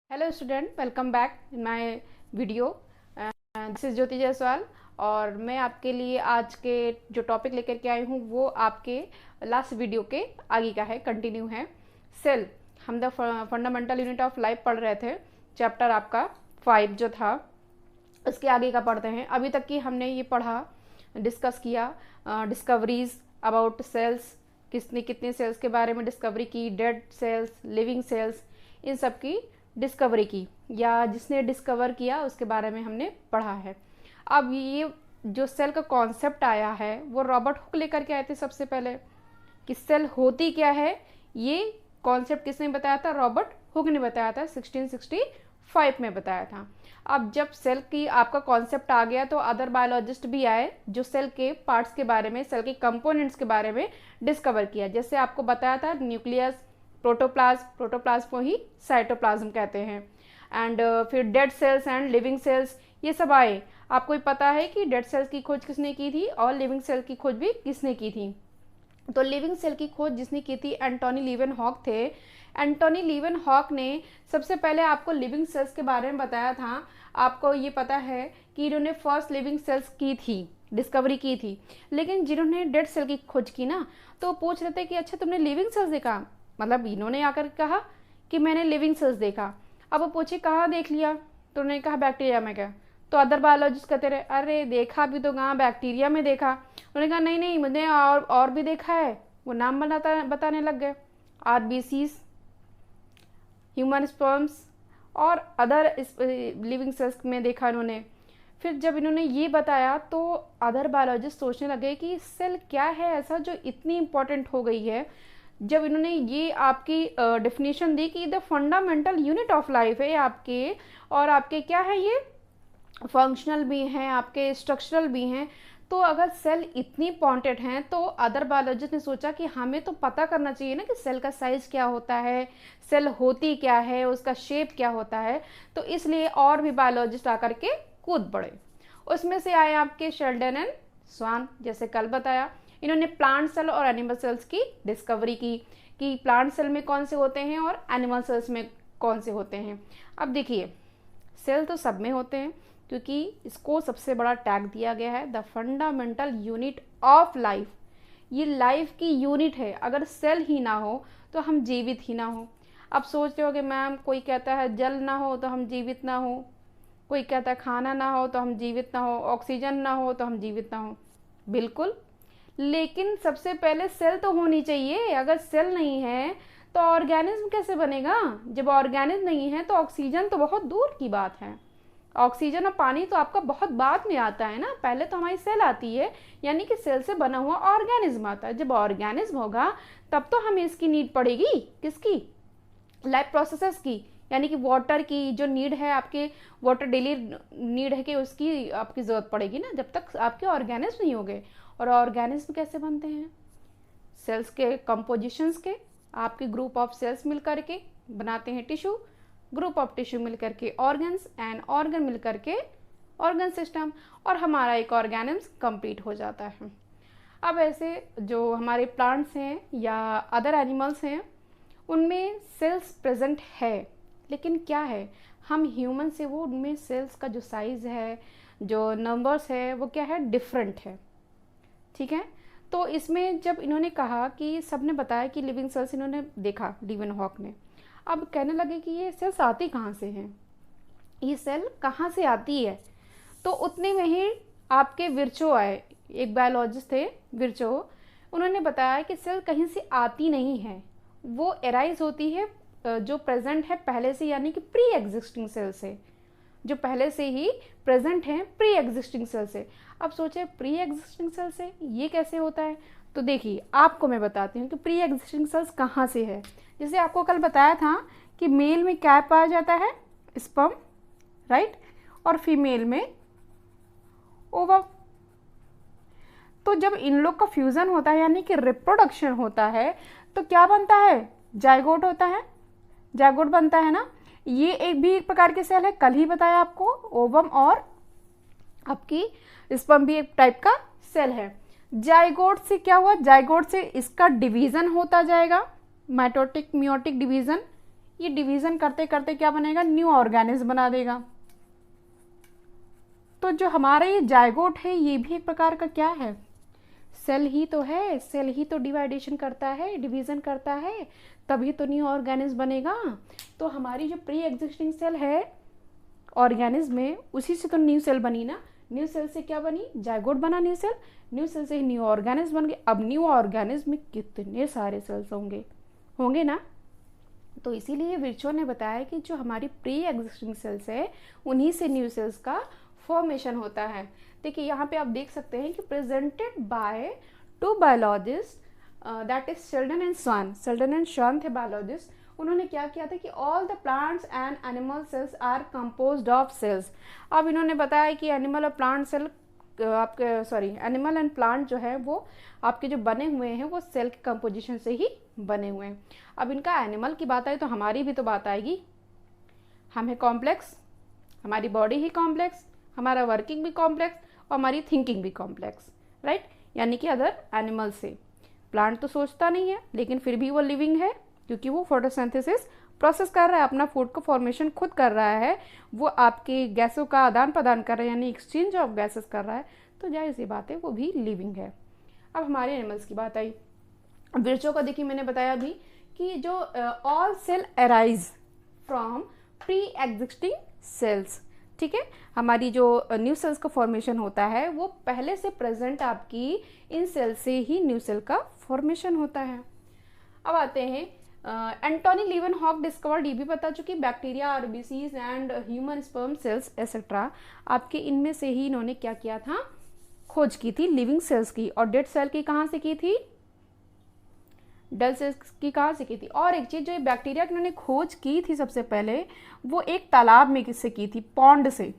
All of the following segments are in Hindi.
Hello student, welcome back in my video. This is Jyoti Jaiswal और मैं आपके लिए आज के जो टॉपिक लेकर के आई हूँ वो आपके लास्ट वीडियो के आगे का है, कंटिन्यू है। सेल, हम the fundamental unit of life पढ़ रहे थे। चैप्टर आपका 5 जो था उसके आगे का पढ़ते हैं। अभी तक की हमने ये पढ़ा, डिस्कस किया डिस्कवरीज अबाउट सेल्स, किसने कितने सेल्स के बारे में डिस्कवरी की, डेड सेल्स, लिविंग सेल्स, इन सब की डिस्कवरी की, या जिसने डिस्कवर किया उसके बारे में हमने पढ़ा है। अब ये जो सेल का कॉन्सेप्ट आया है वो रॉबर्ट हुक लेकर के आए थे सबसे पहले, कि सेल होती क्या है। ये कॉन्सेप्ट किसने बताया था? रॉबर्ट हुक ने बताया था, 1665 में बताया था। अब जब सेल की आपका कॉन्सेप्ट आ गया तो अदर बायोलॉजिस्ट भी आए जो सेल के पार्ट्स के बारे में, सेल के कंपोनेंट्स के बारे में डिस्कवर किया। जैसे आपको बताया था न्यूक्लियस, प्रोटोप्लाज्म, प्रोटोप्लाज्म को ही साइटोप्लाज्म कहते हैं। एंड फिर dead cells and living cells, ये सब आए। आपको ही पता है कि डेड सेल्स की खोज किसने की थी और लिविंग सेल की खोज भी किसने की थी। तो लिविंग सेल की खोज जिसने की थी एंटोनी लीवेनहॉक थे। एंटोनी लीवेनहॉक ने सबसे पहले आपको लिविंग सेल्स के बारे में बताया था। आपको ये पता है कि इन्होंने फर्स्ट लिविंग सेल्स की थी, डिस्कवरी की थी। लेकिन जिन्होंने डेड सेल की खोज की ना, तो पूछ रहे थे कि अच्छा तुमने लिविंग सेल्स देखा, मतलब इन्होंने आकर कहा कि मैंने लिविंग सेल्स देखा। अब वो पूछे कहाँ देख लिया, तो उन्होंने कहा बैक्टीरिया में। क्या? तो अदर बायोलॉजिस्ट कहते रहे अरे देखा भी तो कहाँ, बैक्टीरिया में देखा। उन्होंने कहा नहीं नहीं, मुझे और भी देखा है। वो नाम बताने लग गए, आरबीसीज, ह्यूमन स्पर्म्स और अदर लिविंग सेल्स में देखा इन्होंने। फिर जब इन्होंने ये बताया तो अदर बायोलॉजिस्ट सोचने लगे कि सेल क्या है ऐसा जो इतनी इंपॉर्टेंट हो गई है। जब इन्होंने ये आपकी डेफिनेशन दी कि the fundamental unit of life है आपके, और आपके क्या है, ये फंक्शनल भी हैं, आपके स्ट्रक्चरल भी हैं। तो अगर सेल इतनी इंपॉर्टेंट हैं तो अदर बायोलॉजिस्ट ने सोचा कि हमें तो पता करना चाहिए ना कि सेल का साइज क्या होता है, सेल होती क्या है, उसका शेप क्या होता है। तो इसलिए और भी बायोलॉजिस्ट आकर के कूद पड़े। उसमें से आए आपके शेल्डन एंड स्वान, जैसे कल बताया। इन्होंने प्लांट सेल और एनिमल सेल्स की डिस्कवरी की कि प्लांट सेल में कौन से होते हैं और एनिमल सेल्स में कौन से होते हैं। अब देखिए, सेल तो सब में होते हैं क्योंकि इसको सबसे बड़ा टैग दिया गया है the fundamental unit of life. ये लाइफ की यूनिट है। अगर सेल ही ना हो तो हम जीवित ही ना हो। अब सोच रहे हो कि मैम कोई कहता है जल ना हो तो हम जीवित ना हो, कोई कहता है खाना ना हो तो हम जीवित ना हो, ऑक्सीजन ना हो तो हम जीवित ना हो। बिल्कुल, लेकिन सबसे पहले सेल तो होनी चाहिए। अगर सेल नहीं है तो ऑर्गेनिज्म कैसे बनेगा? जब ऑर्गेनिज्म नहीं है तो ऑक्सीजन तो बहुत दूर की बात है। ऑक्सीजन और पानी तो आपका बहुत बाद में आता है ना, पहले तो हमारी सेल आती है, यानी कि सेल से बना हुआ ऑर्गेनिज्म आता है। जब ऑर्गेनिज्म होगा तब तो हमें इसकी नीड पड़ेगी, किसकी? लाइफ प्रोसेसेस की, यानी कि वाटर की जो नीड है, आपके वाटर डेली नीड है कि उसकी आपकी ज़रूरत पड़ेगी ना, जब तक आपके ऑर्गेनिज्म नहीं होंगे। और ऑर्गेनिज्म कैसे बनते हैं? सेल्स के कंपोजिशंस के, आपके ग्रुप ऑफ सेल्स मिलकर के बनाते हैं टिश्यू, ग्रुप ऑफ टिश्यू मिलकर के ऑर्गन्स, एंड ऑर्गन मिलकर के ऑर्गन सिस्टम, और हमारा एक ऑर्गेनिज्म कंप्लीट हो जाता है। अब ऐसे जो हमारे प्लांट्स हैं या अदर एनिमल्स हैं उनमें सेल्स प्रेजेंट है, लेकिन क्या है, हम ह्यूमन से वो उनमें सेल्स का जो साइज़ है, जो नंबर्स है, वो क्या है, डिफरेंट है। ठीक है। तो इसमें जब इन्होंने कहा कि सबने बताया कि लिविंग सेल्स इन्होंने देखा, लीवेनहॉक ने, अब कहने लगे कि ये सेल्स आती कहाँ से हैं, ये सेल कहाँ से आती है। तो उतने में ही आपके विर्चो आए, एक बायोलॉजिस्ट थे विर्चो। उन्होंने बताया कि सेल कहीं से आती नहीं है, वो एराइज होती है जो प्रेजेंट है पहले से, यानी कि प्री एग्जिस्टिंग सेल से, जो पहले से ही प्रेजेंट हैं प्री एग्जिस्टिंग सेल से। अब सोचे प्री एग्जिस्टिंग सेल से ये कैसे होता है, तो देखिए आपको मैं बताती हूँ कि प्री एग्जिस्टिंग सेल्स कहाँ से है। जैसे आपको कल बताया था कि मेल में क्या पाया जाता है, स्पर्म, राइट, और फीमेल में ओवम। तो जब इन लोग का फ्यूजन होता है यानी कि रिप्रोडक्शन होता है तो क्या बनता है, जाइगोट होता है, जाइगोट बनता है ना। ये एक प्रकार के सेल है, कल ही बताया आपको, ओवम और आपकी स्पर्म भी एक टाइप का सेल है। जाइगोट से क्या हुआ, जाइगोट से इसका डिवीजन होता जाएगा, माइटोटिक मियोटिक डिवीजन, ये डिवीज़न करते करते क्या बनेगा, न्यू ऑर्गेनिज्म बना देगा। तो जो हमारा ये जायगोट है ये भी एक प्रकार का क्या है, सेल ही तो है। सेल ही तो डिवाइडेशन करता है, डिवीज़न करता है, तभी तो न्यू ऑर्गेनिज्म बनेगा। तो हमारी जो प्री एग्जिस्टिंग सेल है ऑर्गेनिज्म में, उसी से तो न्यू सेल बनी ना। न्यू सेल से क्या बनी, जायगोट बना न्यू सेल, न्यू सेल से न्यू ऑर्गेनिज्म बन गए। अब न्यू ऑर्गेनिज्म में कितने सारे सेल्स होंगे ना। तो इसीलिए विर्चो ने बताया कि जो हमारी प्री एग्जिस्टिंग सेल्स है उन्हीं से न्यू सेल्स का फॉर्मेशन होता है। देखिए यहाँ पे आप देख सकते हैं कि presented by two biologist that is Schleiden and Schwann. Schleiden and Schwann थे बायोलॉजिस्ट। उन्होंने क्या किया था कि all the plants and animal cells are composed of cells. अब इन्होंने बताया कि एनिमल और plant cell animal and plant जो है वो आपके जो बने हुए हैं वो सेल के कंपोजिशन से ही बने हुए हैं। अब इनका एनिमल की बात आई तो हमारी भी तो बात आएगी। हम है कॉम्प्लेक्स, हमारी बॉडी ही कॉम्प्लेक्स, हमारा वर्किंग भी कॉम्प्लेक्स और हमारी थिंकिंग भी कॉम्प्लेक्स, राइट। यानी कि अदर एनिमल से। प्लांट तो सोचता नहीं है लेकिन फिर भी वो लिविंग है क्योंकि वो फोटोसिंथेसिस प्रोसेस कर रहा है, अपना फूड का फॉर्मेशन खुद कर रहा है, वो आपके गैसों का आदान प्रदान कर रहा है यानी एक्सचेंज ऑफ गैसेस कर रहा है। तो जाहिर सी बात है वो भी लिविंग है। अब हमारे एनिमल्स की बात आई। विर्चो का देखिए मैंने बताया अभी कि जो all cell arise from pre-existing cells, ठीक है। हमारी जो न्यू सेल्स का फॉर्मेशन होता है वो पहले से प्रेजेंट आपकी इन सेल से ही न्यू सेल का फॉर्मेशन होता है। अब आते हैं एंटोनी लीवेनहॉक डिस्कवर्ड, ये भी बता चुकी, bacteria, RBCs and human sperm cells etcetera, आपके इनमें से ही इन्होंने क्या किया था, खोज की थी लिविंग सेल्स की। और डेड सेल की कहाँ से की थी, डेड सेल्स की कहाँ से की थी। और एक चीज जो ये बैक्टीरिया की उन्होंने खोज की थी सबसे पहले, वो एक तालाब में किससे की थी, पॉन्ड से,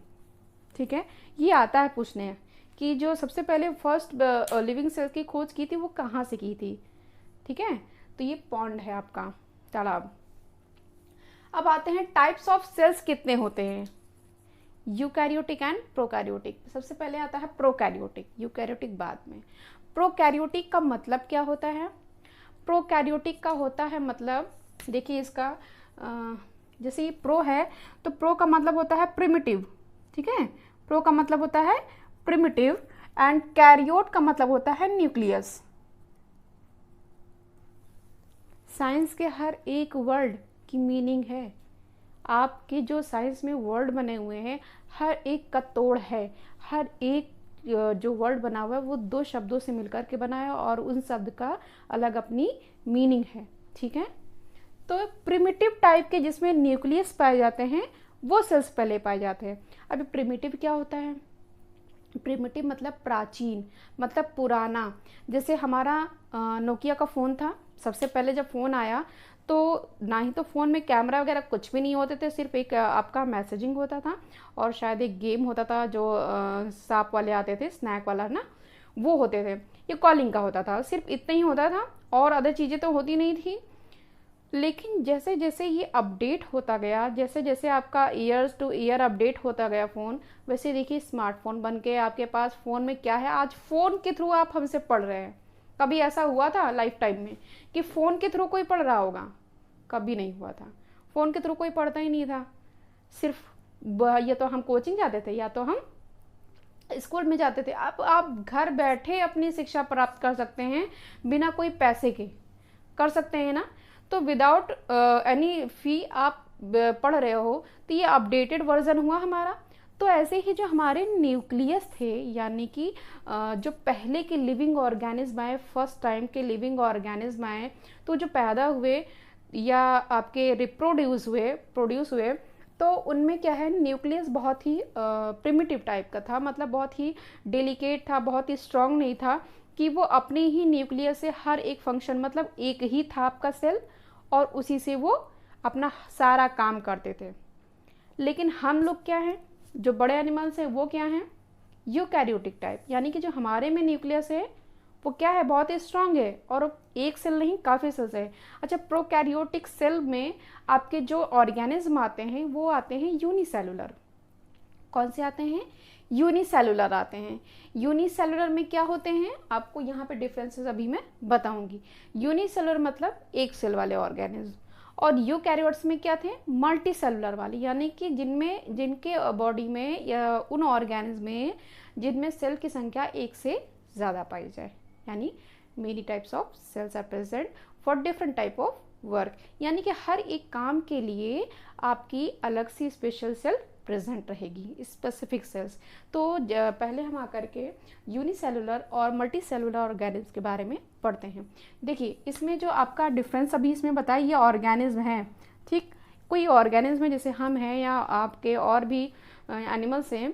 ठीक है। ये आता है पूछने कि जो सबसे पहले फर्स्ट लिविंग सेल्स की खोज की थी वो कहाँ से की थी, ठीक है। तो ये पॉन्ड है आपका, तालाब। अब आते हैं टाइप्स ऑफ सेल्स कितने होते हैं, यूकैरियोटिक एंड प्रोकैरियोटिक। सबसे पहले आता है प्रोकैरियोटिक, यूकैरियोटिक बाद में। प्रोकैरियोटिक का मतलब क्या होता है, प्रोकैरियोटिक का होता है मतलब, देखिए इसका जैसे ये प्रो है तो प्रो का मतलब होता है प्रिमिटिव, ठीक है। प्रो का मतलब होता है प्रिमिटिव एंड कैरियोट का मतलब होता है न्यूक्लियस। साइंस के हर एक वर्ड की मीनिंग है। आपके जो साइंस में वर्ड बने हुए हैं हर एक का तोड़ है, हर एक जो वर्ड बना हुआ है वो दो शब्दों से मिलकर के बना है और उन शब्द का अलग अपनी मीनिंग है, ठीक है। तो प्रिमिटिव टाइप के जिसमें न्यूक्लियस पाए जाते हैं वो सेल्स पहले पाए जाते हैं। अभी प्रिमिटिव क्या होता है, प्रिमिटिव मतलब प्राचीन, मतलब पुराना। जैसे हमारा नोकिया का फ़ोन था, सबसे पहले जब फ़ोन आया तो ना ही तो फ़ोन में कैमरा वगैरह कुछ भी नहीं होते थे, सिर्फ एक आपका मैसेजिंग होता था और शायद एक गेम होता था जो सांप वाले आते थे, स्नैक वाला ना, वो होते थे। ये कॉलिंग का होता था, सिर्फ इतना ही होता था और अदर चीज़ें तो होती नहीं थी। लेकिन जैसे जैसे ये अपडेट होता गया, जैसे जैसे आपका ईयर्स टू ईयर अपडेट होता गया फ़ोन, वैसे देखिए स्मार्टफोन बन के आपके पास फ़ोन में क्या है, आज फ़ोन के थ्रू आप हमसे पढ़ रहे हैं। कभी ऐसा हुआ था लाइफ टाइम में कि फ़ोन के थ्रू कोई पढ़ रहा होगा, कभी नहीं हुआ था। फ़ोन के थ्रू कोई पढ़ता ही नहीं था, सिर्फ या तो हम कोचिंग जाते थे या तो हम स्कूल में जाते थे। अब आप घर बैठे अपनी शिक्षा प्राप्त कर सकते हैं बिना कोई पैसे के, कर सकते हैं ना। तो विदाउट एनी फी आप पढ़ रहे हो, तो ये अपडेटेड वर्जन हुआ हमारा। तो ऐसे ही जो हमारे न्यूक्लियस थे, यानी कि जो पहले के लिविंग ऑर्गेनिज्म आए, फर्स्ट टाइम के लिविंग ऑर्गेनिज्म आए, तो जो पैदा हुए या आपके प्रोड्यूस हुए, तो उनमें क्या है, न्यूक्लियस बहुत ही प्रिमिटिव टाइप का था, मतलब बहुत ही डेलिकेट था, बहुत ही स्ट्रांग नहीं था कि वो अपने ही न्यूक्लियस से हर एक फंक्शन, मतलब एक ही था आपका सेल और उसी से वो अपना सारा काम करते थे। लेकिन हम लोग क्या हैं, जो बड़े एनिमल्स हैं वो क्या हैं, यूकैरियोटिक टाइप, यानी कि जो हमारे में न्यूक्लियस है वो क्या है, बहुत ही स्ट्रांग है और एक सेल नहीं काफ़ी सेल्स है। अच्छा, प्रोकैरियोटिक सेल में आपके जो ऑर्गेनिज्म आते हैं वो आते हैं यूनिसेलुलर। कौन से आते हैं, यूनिसेलुलर आते हैं। यूनिसेलुलर में क्या होते हैं, आपको यहाँ पे डिफरेंसेस अभी मैं बताऊंगी। यूनिसेलुलर मतलब एक सेल वाले ऑर्गेनिज्म, और यूकैरियोट्स में क्या थे, मल्टी सेलुलर वाले, यानी कि जिनके बॉडी में या उन ऑर्गेनिज्म में जिनमें सेल की संख्या एक से ज़्यादा पाई जाए, यानी many types of cells are present for different type of work, यानी कि हर एक काम के लिए आपकी अलग सी स्पेशल सेल प्रेजेंट रहेगी, स्पेसिफिक सेल्स। तो पहले हम आकर के यूनिसेलुलर और मल्टी सेलुलर ऑर्गेनिज्म के बारे में पढ़ते हैं। देखिए इसमें जो आपका डिफरेंस अभी इसमें बताया, ये ऑर्गेनिज्म है, ठीक। कोई ऑर्गेनिज्म है जैसे हम हैं या आपके और भी एनिमल्स हैं,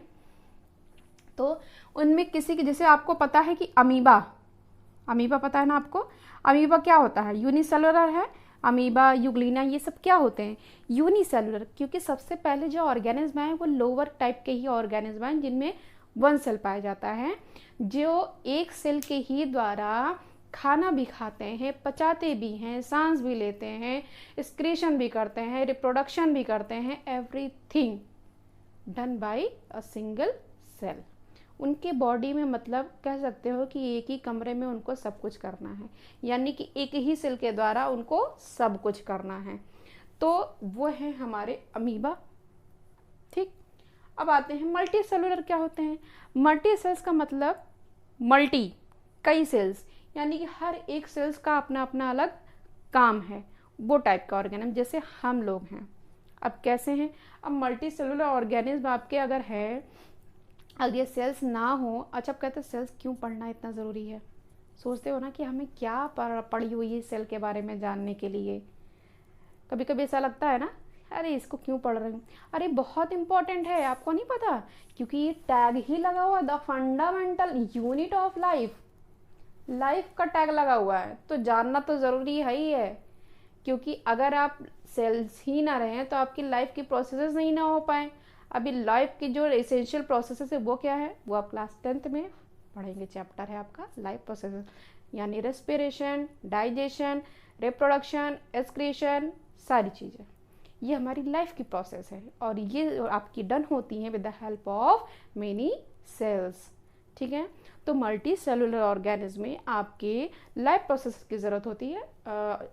तो उनमें किसी की, जैसे आपको पता है कि अमीबा पता है ना आपको, अमीबा क्या होता है, यूनिसेलुलर है। अमीबा, यूग्लिना, ये सब क्या होते हैं, यूनिसेलुलर, क्योंकि सबसे पहले जो ऑर्गेनिज्म है वो लोअर टाइप के ही ऑर्गेनिज्म हैं जिनमें वन सेल पाया जाता है, जो एक सेल के ही द्वारा खाना भी खाते हैं, पचाते भी हैं, सांस भी लेते हैं, एक्सक्रीशन भी करते हैं, रिप्रोडक्शन भी करते हैं, everything done by a single cell. उनके बॉडी में मतलब कह सकते हो कि एक ही कमरे में उनको सब कुछ करना है, यानी कि एक ही सेल के द्वारा उनको सब कुछ करना है। तो वो है हमारे अमीबा, ठीक। अब आते हैं मल्टी सेलुलर क्या होते हैं। मल्टी सेल्स का मतलब मल्टी, कई सेल्स, यानी कि हर एक सेल्स का अपना अपना अलग काम है, वो टाइप का ऑर्गेनिज्म, जैसे हम लोग हैं। अब कैसे हैं, अब मल्टी सेलुलर ऑर्गेनिज्म आपके अगर है, अगर ये सेल्स ना हो, अच्छा आप कहते हैं सेल्स क्यों पढ़ना इतना ज़रूरी है, सोचते हो ना कि हमें क्या पढ़ी हुई है सेल के बारे में जानने के लिए। कभी कभी ऐसा लगता है ना, अरे इसको क्यों पढ़ रहे हूँ, अरे बहुत इंपॉर्टेंट है, आपको नहीं पता, क्योंकि ये टैग ही लगा हुआ, the fundamental unit of life का टैग लगा हुआ है, तो जानना तो ज़रूरी है ही है। क्योंकि अगर आप सेल्स ही ना रहें तो आपकी लाइफ की प्रोसेसेस नहीं ना हो पाए। अभी लाइफ की जो एसेंशियल प्रोसेसेस है वो क्या है, वो आप क्लास 10th में पढ़ेंगे, चैप्टर है आपका लाइफ प्रोसेसेस, यानी रेस्पिरेशन, डाइजेशन, रिप्रोडक्शन, एक्सक्रीशन, सारी चीज़ें, ये हमारी लाइफ की प्रोसेस है और ये आपकी डन होती हैं with the help of many cells, ठीक है। तो मल्टी सेलुलर ऑर्गेनिज्म में आपके लाइफ प्रोसेस की ज़रूरत होती है,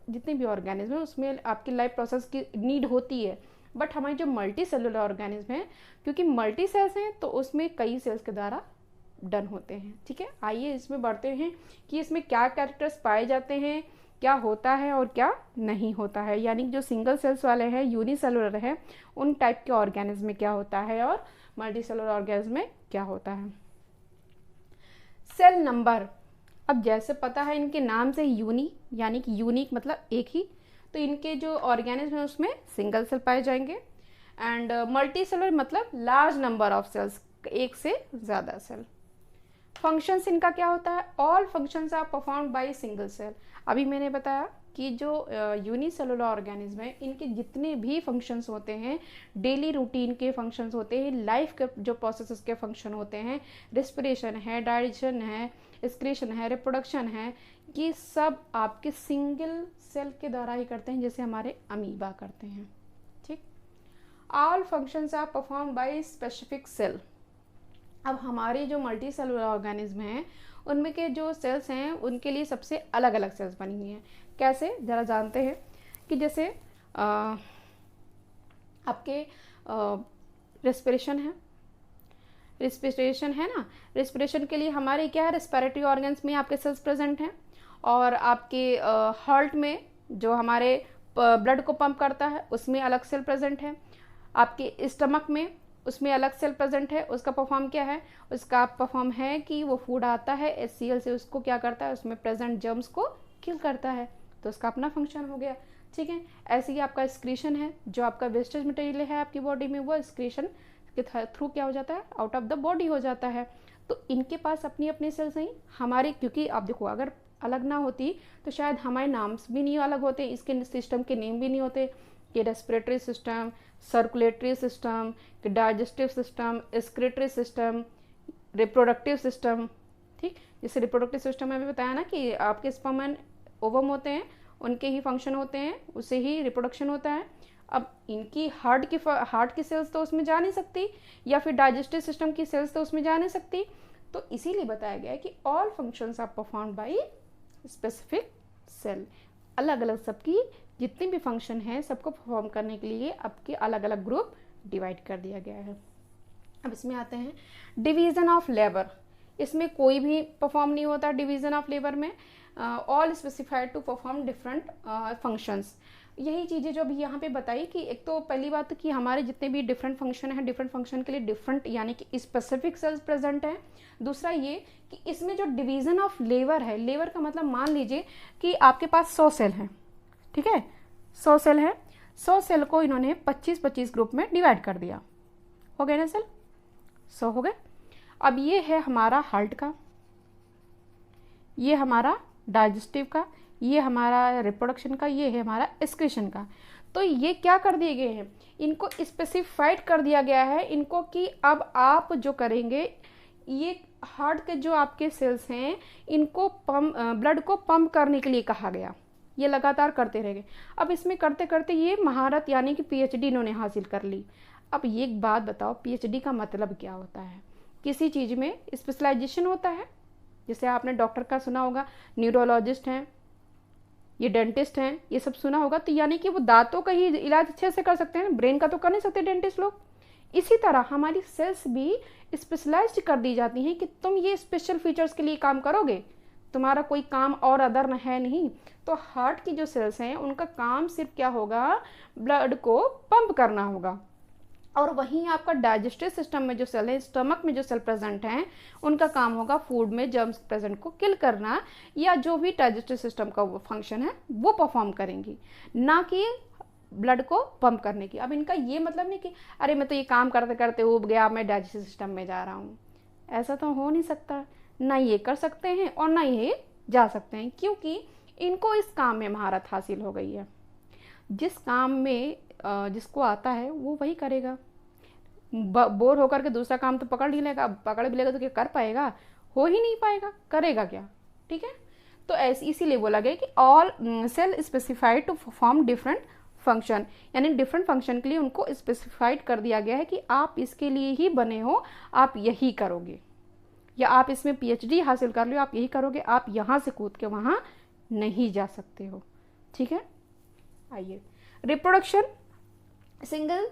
जितने भी ऑर्गेनिज्म है उसमें आपकी लाइफ प्रोसेस की नीड होती है। बट हमारी जो मल्टी सेलुलर ऑर्गेनिज्म है, क्योंकि मल्टी सेल्स हैं तो उसमें कई सेल्स के द्वारा डन होते हैं, ठीक है। आइए इसमें बढ़ते हैं कि इसमें क्या कैरेक्टर्स पाए जाते हैं, क्या होता है और क्या नहीं होता है, यानी जो सिंगल सेल्स वाले हैं, यूनिसेलुलर है, उन टाइप के ऑर्गेनिज्म में क्या होता है और मल्टी सेलुलर ऑर्गेनिज्म में क्या होता है। सेल नंबर, अब जैसे पता है इनके नाम से यूनी, यानी कि यूनिक मतलब एक ही, तो इनके जो ऑर्गेनिज्म है उसमें सिंगल सेल पाए जाएंगे। एंड मल्टी सेलुलर मतलब लार्ज नंबर ऑफ सेल्स, एक से ज़्यादा सेल। फंक्शंस इनका क्या होता है, all functions are performed by single cell. अभी मैंने बताया कि जो यूनिसेलुलर ऑर्गेनिज्म है, इनके जितने भी फंक्शंस होते हैं, डेली रूटीन के फंक्शंस होते हैं, लाइफ के जो प्रोसेसेस के फंक्शन होते हैं, रेस्पिरेशन है, डाइजेशन है, एक्सक्रीशन है, रिप्रोडक्शन है, ये सब आपके सिंगल सेल के द्वारा ही करते हैं, जैसे हमारे अमीबा करते हैं, ठीक। All functions are performed by specific cell. अब हमारे जो मल्टी सेलुलर ऑर्गेनिज्म हैं उनमें के जो सेल्स हैं उनके लिए सबसे अलग अलग सेल्स बनी हुई हैं। कैसे, ज़रा जानते हैं कि जैसे आपके रेस्पिरेशन है ना, रेस्पिरेशन के लिए हमारे क्या है, रेस्पिरेटरी ऑर्गन्स में आपके सेल्स प्रेजेंट हैं, और आपके हार्ट में जो हमारे ब्लड को पंप करता है उसमें अलग सेल प्रेजेंट है, आपके स्टमक में उसमें अलग सेल प्रेजेंट है, उसका परफॉर्म क्या है, उसका परफॉर्म है कि वो फूड आता है HCl से, उसको क्या करता है, उसमें प्रेजेंट जर्म्स को किल करता है, तो उसका अपना फंक्शन हो गया, ठीक है। ऐसे ही आपका एक्सक्रीशन है, जो आपका वेस्टेज मटेरियल है आपकी बॉडी में, वो एक्सक्रीशन के थ्रू क्या हो जाता है, आउट ऑफ द बॉडी हो जाता है। तो इनके पास अपनी अपनी सेल्स हैं हमारे, क्योंकि आप देखो अगर अलग ना होती तो शायद हमारे नाम्स भी नहीं अलग होते, इसके सिस्टम के नेम भी नहीं होते, कि रेस्पिरेटरी सिस्टम, सर्कुलेटरी सिस्टम, कि digestive system, excretory system, reproductive system, ठीक। जैसे रिप्रोडक्टिव सिस्टम में भी बताया ना कि आपके स्पर्म एंड ओवम होते हैं, उनके ही फंक्शन होते हैं, उससे ही रिप्रोडक्शन होता है। अब इनकी हार्ट की सेल्स तो उसमें जा नहीं सकती, या फिर डाइजेस्टिव सिस्टम की सेल्स तो उसमें जा नहीं सकती, तो इसीलिए बताया गया है कि all functions are performed by specific cell. अलग अलग सबकी जितने भी फंक्शन हैं सबको परफॉर्म करने के लिए आपके अलग अलग ग्रुप डिवाइड कर दिया गया है। अब इसमें आते हैं डिवीज़न ऑफ लेबर। इसमें कोई भी परफॉर्म नहीं होता डिवीज़न ऑफ लेबर में, all specified to perform different functions. यही चीज़ें जो अभी यहाँ पे बताई कि एक तो पहली बात तो कि हमारे जितने भी डिफरेंट फंक्शन हैं, डिफरेंट फंक्शन के लिए डिफरेंट यानी कि स्पेसिफिक सेल्स प्रेजेंट हैं। दूसरा ये कि इसमें जो डिवीज़न ऑफ लेबर है, लेबर का मतलब मान लीजिए कि आपके पास 100 सेल हैं, ठीक है, 100 सेल है, 100 सेल को इन्होंने 25-25 ग्रुप में डिवाइड कर दिया। हो गए ना सेल, 100 हो गए। अब ये है हमारा हार्ट का, ये हमारा डाइजेस्टिव का, ये हमारा रिप्रोडक्शन का, ये है हमारा एक्सक्रीशन का। तो ये क्या कर दिए गए हैं, इनको स्पेसिफाइड कर दिया गया है इनको कि अब आप जो करेंगे, ये हार्ट के जो आपके सेल्स हैं इनको पंप, ब्लड को पंप करने के लिए कहा गया। ये लगातार करते रहेंगे। अब इसमें करते करते ये महारत यानी कि पीएचडी इन्होंने हासिल कर ली। अब ये एक बात बताओ, पीएचडी का मतलब क्या होता है? किसी चीज़ में स्पेशलाइजेशन होता है। जैसे आपने डॉक्टर का सुना होगा, न्यूरोलॉजिस्ट हैं, ये डेंटिस्ट हैं, ये सब सुना होगा। तो यानी कि वो दांतों का ही इलाज अच्छे से कर सकते हैं, ब्रेन का तो कर नहीं सकते डेंटिस्ट लोग। इसी तरह हमारी सेल्स भी स्पेशलाइज्ड कर दी जाती हैं कि तुम ये स्पेशल फीचर्स के लिए काम करोगे, तुम्हारा कोई काम और अदर है नहीं। तो हार्ट की जो सेल्स हैं उनका काम सिर्फ क्या होगा, ब्लड को पंप करना होगा। और वहीं आपका डाइजेस्टिव सिस्टम में जो सेल है, स्टमक में जो सेल प्रेजेंट हैं, उनका काम होगा फूड में जर्म्स प्रेजेंट को किल करना, या जो भी डाइजेस्टिव सिस्टम का वो फंक्शन है वो परफॉर्म करेंगी, ना कि ब्लड को पंप करने की। अब इनका ये मतलब नहीं कि अरे मैं तो ये काम करते करते उब गया, मैं डाइजेस्टिव सिस्टम में जा रहा हूँ। ऐसा तो हो नहीं सकता। ना ये कर सकते हैं और ना ये जा सकते हैं, क्योंकि इनको इस काम में महारत हासिल हो गई है। जिस काम में जिसको आता है वो वही करेगा। बोर होकर के दूसरा काम तो पकड़ ही लेगा, पकड़ भी लेगा तो क्या कर पाएगा? हो ही नहीं पाएगा, करेगा क्या? ठीक है, तो ऐसे इसीलिए बोला गया कि all cell specified to perform different function, यानी डिफरेंट फंक्शन के लिए उनको स्पेसिफाइड कर दिया गया है कि आप इसके लिए ही बने हो, आप यही करोगे, या आप इसमें पीएचडी हासिल कर लो, आप यही करोगे, आप यहाँ से कूद के वहाँ नहीं जा सकते हो। ठीक है, आइए reproduction single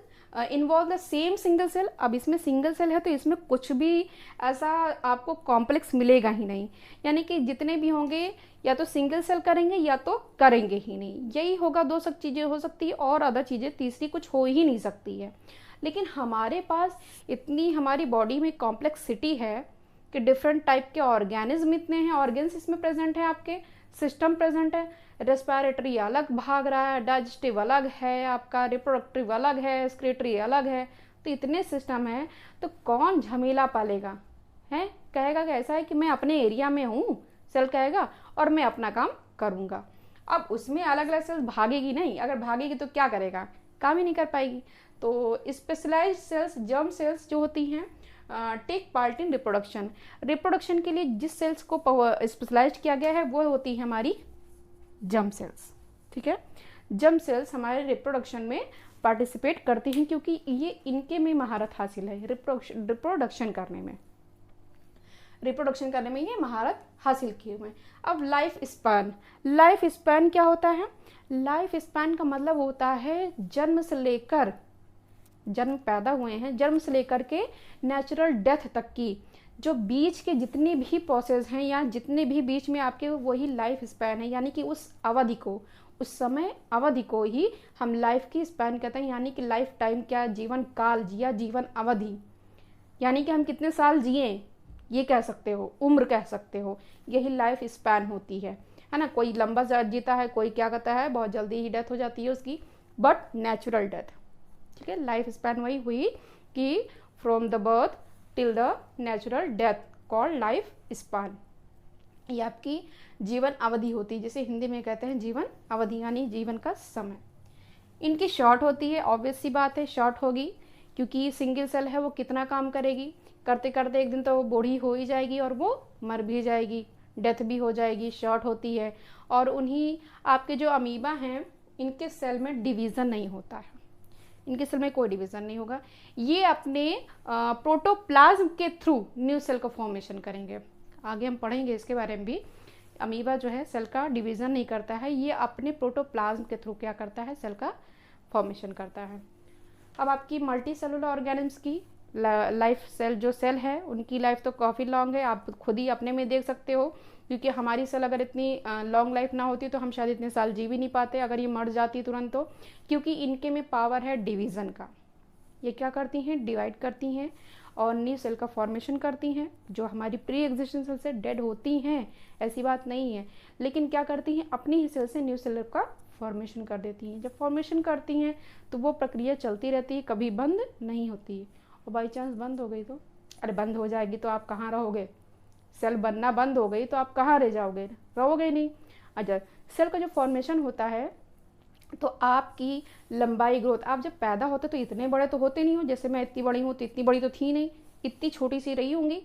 involve the same single cell. अब इसमें सिंगल सेल है तो इसमें कुछ भी ऐसा आपको कॉम्प्लेक्स मिलेगा ही नहीं, यानी कि जितने भी होंगे या तो सिंगल सेल करेंगे या तो करेंगे ही नहीं। यही होगा, दो सब चीज़ें हो सकती है और अदर चीज़ें तीसरी कुछ हो ही नहीं सकती है। लेकिन हमारे पास इतनी हमारी बॉडी में कॉम्प्लेक्सिटी है कि डिफरेंट टाइप के ऑर्गेनिज्म इतने हैं, ऑर्गेन्स इसमें प्रेजेंट है, आपके सिस्टम प्रेजेंट है, रेस्पिरेटरी अलग भाग रहा है, डाइजेस्टिव अलग है, आपका रिप्रोडक्टिव अलग है, एक्सक्रीटरी अलग है। तो इतने सिस्टम है, तो कौन झमेला पालेगा? है कहेगा कि ऐसा है कि मैं अपने एरिया में हूँ, सेल कहेगा, और मैं अपना काम करूँगा। अब उसमें अलग अलग सेल्स भागेगी नहीं, अगर भागेगी तो क्या करेगा? काम ही नहीं कर पाएगी। तो स्पेशलाइज्ड सेल्स, जर्म सेल्स जो होती हैं, take part in reproduction. Reproduction के लिए जिस सेल्स को स्पेशलाइज्ड किया गया है वो होती है हमारी जर्म सेल्स। ठीक है, जर्म सेल्स हमारे रिप्रोडक्शन में पार्टिसिपेट करती हैं, क्योंकि ये इनके में महारत हासिल है रिप्रोडक्शन करने में ये महारत हासिल किए हुए हैं। अब लाइफ स्पैन, लाइफ स्पैन क्या होता है? लाइफ स्पैन का मतलब होता है जन्म से लेकर, जन्म पैदा हुए हैं, जन्म से लेकर के नेचुरल डेथ तक की जो बीच के जितने भी प्रोसेस हैं या जितने भी बीच में आपके, वही लाइफ स्पैन है। यानी कि उस अवधि को, उस समय अवधि को ही हम लाइफ की स्पैन कहते हैं। यानी कि लाइफ टाइम क्या, जीवन काल जिया, जीवन अवधि, यानी कि हम कितने साल जिए ये कह सकते हो, उम्र कह सकते हो, यही लाइफ स्पैन होती है ना। कोई लंबा जीता है, कोई क्या कहता है बहुत जल्दी ही डेथ हो जाती है उसकी, बट नेचुरल डेथ। ठीक है, लाइफ स्पैन वही हुई कि from the birth till the natural death called life span. ये आपकी जीवन अवधि होती है, जिसे हिंदी में कहते हैं जीवन अवधि, यानी जीवन का समय। इनकी शॉर्ट होती है, ऑब्वियस सी बात है शॉर्ट होगी, क्योंकि सिंगल सेल है, वो कितना काम करेगी, करते करते एक दिन तो वो बूढ़ी हो ही जाएगी और वो मर भी जाएगी, डेथ भी हो जाएगी, शॉर्ट होती है। और उन्हीं आपके जो अमीबा हैं, इनके सेल में डिवीज़न नहीं होता है, इनके सेल में कोई डिवीज़न नहीं होगा। ये अपने प्रोटोप्लाज्म के थ्रू न्यू सेल का फॉर्मेशन करेंगे। आगे हम पढ़ेंगे इसके बारे में भी। अमीबा जो है सेल का डिवीज़न नहीं करता है, ये अपने प्रोटोप्लाज्म के थ्रू क्या करता है, सेल का फॉर्मेशन करता है। अब आपकी मल्टी सेलुलर ऑर्गेनिम्स की लाइफ, सेल जो सेल है उनकी लाइफ तो काफ़ी लॉन्ग है, आप खुद ही अपने में देख सकते हो, क्योंकि हमारी सेल अगर इतनी लॉन्ग लाइफ ना होती तो हम शायद इतने साल जी भी नहीं पाते अगर ये मर जाती तुरंत तो, क्योंकि इनके में पावर है डिवीज़न का। ये क्या करती हैं, डिवाइड करती हैं और न्यू सेल का फॉर्मेशन करती हैं, जो हमारी प्री एग्जिस्टेंट सेल से डेड होती हैं, ऐसी बात नहीं है, लेकिन क्या करती हैं, अपनी ही सेल से न्यू सेल का फॉर्मेशन कर देती हैं। जब फॉर्मेशन करती हैं तो वो प्रक्रिया चलती रहती है, कभी बंद नहीं होती है। और बाई चांस बंद हो गई तो, अरे बंद हो जाएगी तो आप कहाँ रहोगे, सेल बनना बंद हो गई तो आप कहाँ रह जाओगे, रहोगे नहीं। अच्छा, सेल का जो फॉर्मेशन होता है तो आपकी लंबाई, ग्रोथ, आप जब पैदा होते तो इतने बड़े तो होते नहीं हो, जैसे मैं इतनी बड़ी हूँ तो इतनी बड़ी तो थी नहीं, इतनी छोटी सी रही होंगी,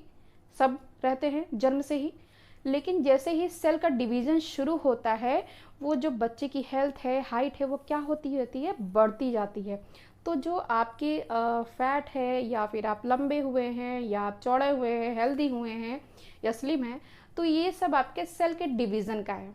सब रहते हैं जन्म से ही। लेकिन जैसे ही सेल का डिवीज़न शुरू होता है, वो जो बच्चे की हेल्थ है, हाइट है, वो क्या होती रहती है, बढ़ती जाती है। तो जो आपके फैट है, या फिर आप लंबे हुए हैं, या आप चौड़े हुए हैं, हेल्दी हुए हैं या स्लिम हैं, तो ये सब आपके सेल के डिवीज़न का है,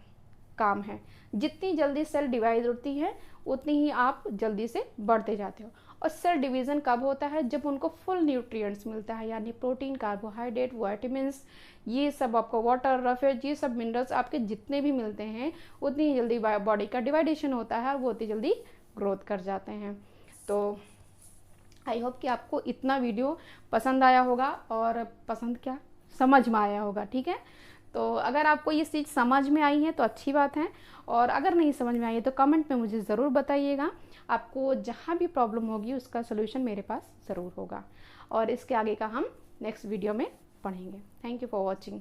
काम है। जितनी जल्दी सेल डिवाइड होती है उतनी ही आप जल्दी से बढ़ते जाते हो। और सेल डिवीज़न कब होता है, जब उनको फुल न्यूट्रिएंट्स मिलता है, यानी प्रोटीन, कार्बोहाइड्रेट, विटामिन्स, ये सब आपको वाटर, रफेज, ये सब मिनरल्स आपके जितने भी मिलते हैं, उतनी ही जल्दी बॉडी का डिवाइडेशन होता है और वो उतनी जल्दी ग्रोथ कर जाते हैं। तो आई होप कि आपको इतना वीडियो पसंद आया होगा, और पसंद क्या, समझ में आया होगा, ठीक है। तो अगर आपको ये चीज़ समझ में आई है तो अच्छी बात है, और अगर नहीं समझ में आई है तो कमेंट में मुझे ज़रूर बताइएगा। आपको जहाँ भी प्रॉब्लम होगी उसका सलूशन मेरे पास ज़रूर होगा, और इसके आगे का हम नेक्स्ट वीडियो में पढ़ेंगे। Thank you for watching.